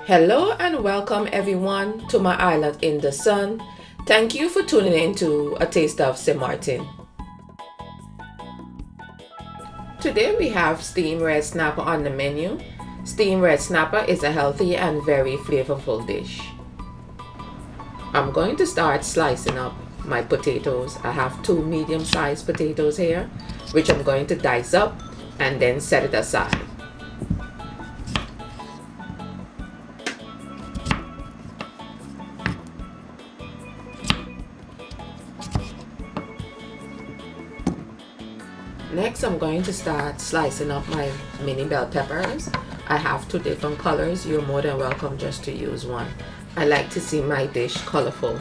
Hello and welcome everyone to my island in the sun. Thank you for tuning in to A Taste of St. Martin. Today we have steamed red snapper on the menu. Steamed red snapper is a healthy and very flavorful dish. I'm going to start slicing up my potatoes. I have two medium-sized potatoes here, which I'm going to dice up and then set it aside. Next, I'm going to start slicing up my mini bell peppers. I have two different colors. You're more than welcome just to use one. I like to see my dish colorful.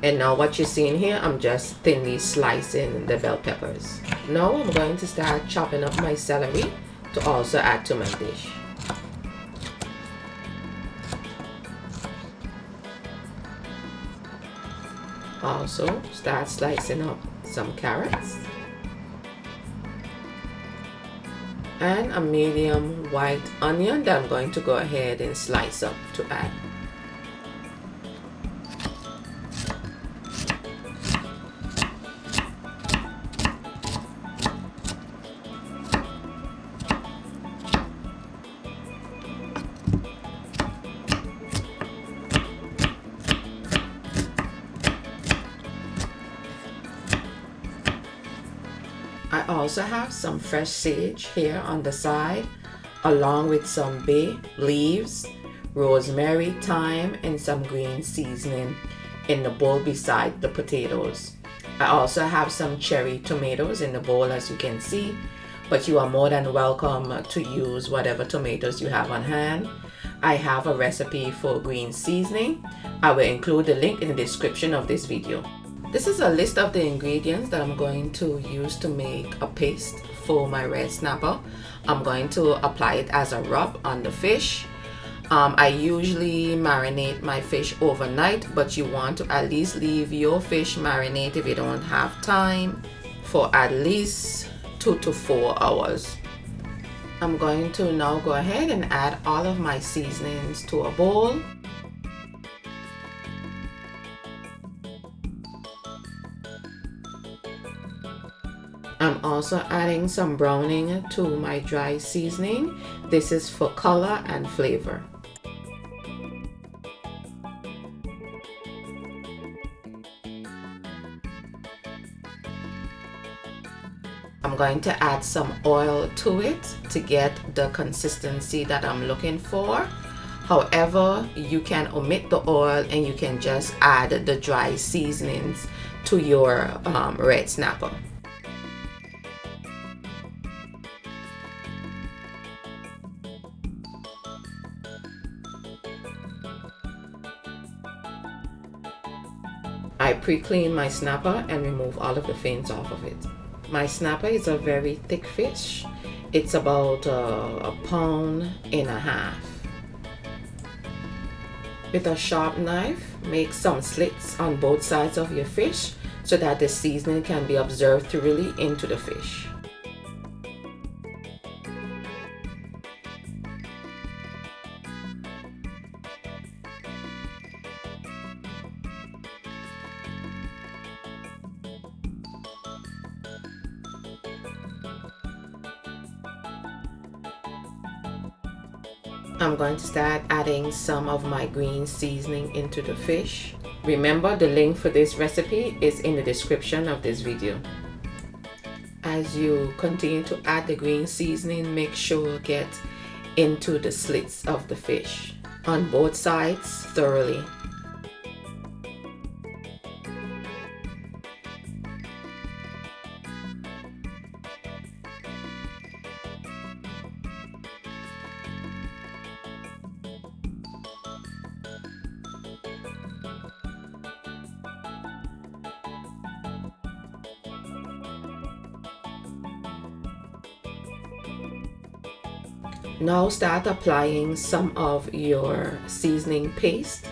And now what you're seeing here, I'm just thinly slicing the bell peppers. Now I'm going to start chopping up my celery to also add to my dish. Also start slicing up some carrots. And a medium white onion that I'm going to go ahead and slice up to add. I also have some fresh sage here on the side, along with some bay leaves, rosemary, thyme, and some green seasoning in the bowl beside the potatoes. I also have some cherry tomatoes in the bowl, as you can see, but you are more than welcome to use whatever tomatoes you have on hand. I have a recipe for green seasoning. I will include the link in the description of this video. This is a list of the ingredients that I'm going to use to make a paste for my red snapper. I'm going to apply it as a rub on the fish. I usually marinate my fish overnight, but you want to at least leave your fish marinate if you don't have time for at least 2 to 4 hours. I'm going to now go ahead and add all of my seasonings to a bowl. I'm also adding some browning to my dry seasoning. This is for color and flavor. I'm going to add some oil to it to get the consistency that I'm looking for. However, you can omit the oil and you can just add the dry seasonings to your red snapper. I pre-clean my snapper and remove all of the fins off of it. My snapper is a very thick fish. It's about a pound and a half. With a sharp knife, make some slits on both sides of your fish so that the seasoning can be absorbed thoroughly into the fish. I'm going to start adding some of my green seasoning into the fish. Remember, the link for this recipe is in the description of this video. As you continue to add the green seasoning, make sure get into the slits of the fish on both sides thoroughly. Now start applying some of your seasoning paste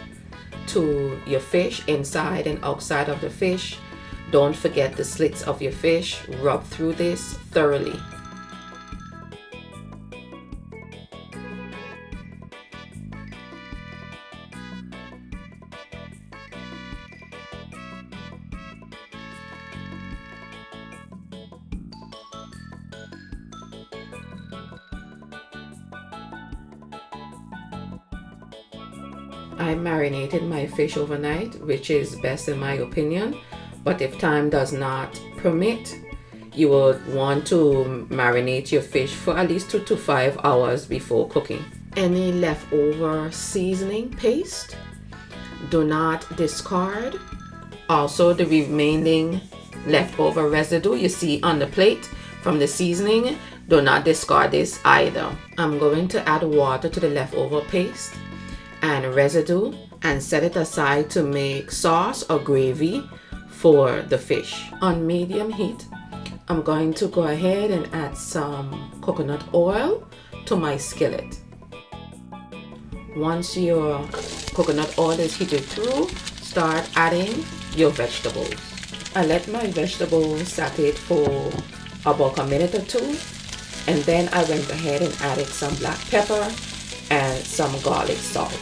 to your fish, inside and outside of the fish. Don't forget the slits of your fish. Rub through this thoroughly. I marinated my fish overnight, which is best in my opinion, but if time does not permit, you would want to marinate your fish for at least 2 to 5 hours before cooking. Any leftover seasoning paste, do not discard. Also, the remaining leftover residue you see on the plate from the seasoning, do not discard this either. I'm going to add water to the leftover paste and residue and set it aside to make sauce or gravy for the fish. On medium heat, I'm going to go ahead and add some coconut oil to my skillet. Once your coconut oil is heated through, start adding your vegetables. I let my vegetables saute for about a minute or two, and then I went ahead and added some black pepper and some garlic salt.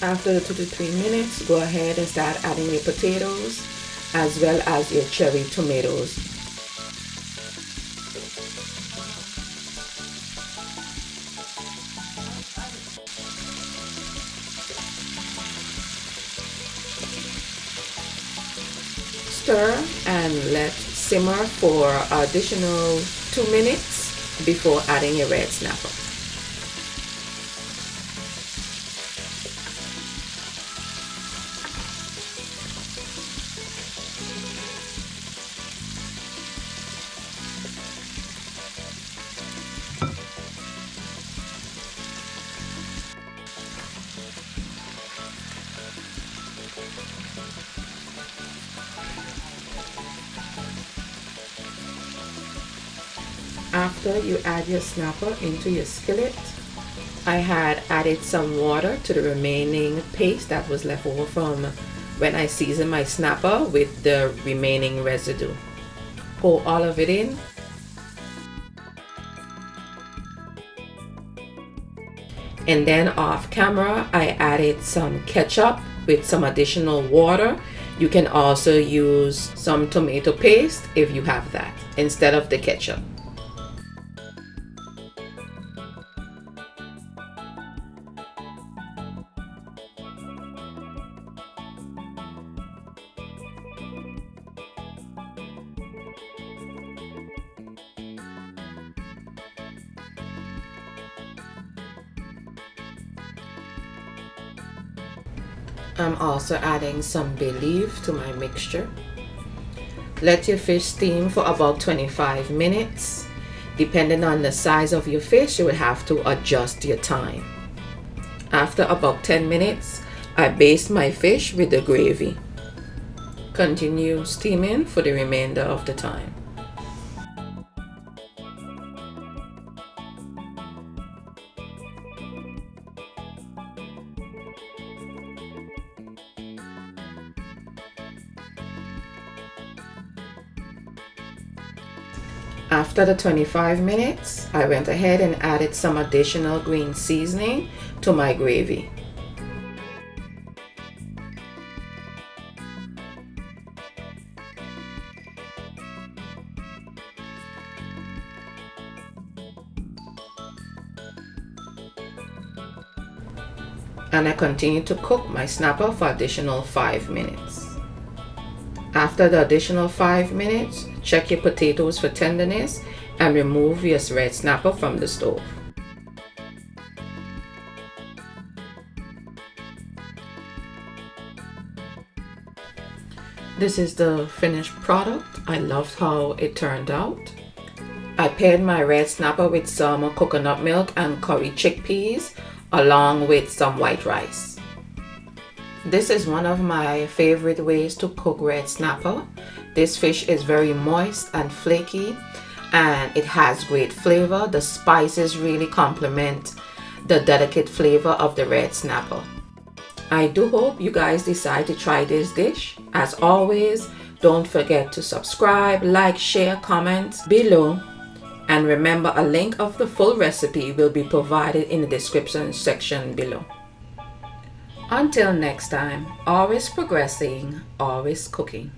After the 2 to 3 minutes, go ahead and start adding your potatoes as well as your cherry tomatoes. Stir and let simmer for additional 2 minutes before adding your red snapper. After you add your snapper into your skillet, I had added some water to the remaining paste that was left over from when I seasoned my snapper with the remaining residue. Pour all of it in. And then off camera, I added some ketchup with some additional water. You can also use some tomato paste if you have that instead of the ketchup. I'm also adding some bay leaf to my mixture. Let your fish steam for about 25 minutes. Depending on the size of your fish, you would have to adjust your time. After about 10 minutes, I baste my fish with the gravy. Continue steaming for the remainder of the time. After the 25 minutes, I went ahead and added some additional green seasoning to my gravy. And I continued to cook my snapper for additional 5 minutes. After the additional 5 minutes, check your potatoes for tenderness and remove your red snapper from the stove. This is the finished product. I loved how it turned out. I paired my red snapper with some coconut milk and curry chickpeas along with some white rice. This is one of my favorite ways to cook red snapper. This fish is very moist and flaky, and it has great flavor. The spices really complement the delicate flavor of the red snapper. I do hope you guys decide to try this dish. As always, don't forget to subscribe, like, share, comment below. And remember, a link of the full recipe will be provided in the description section below. Until next time, always progressing, always cooking.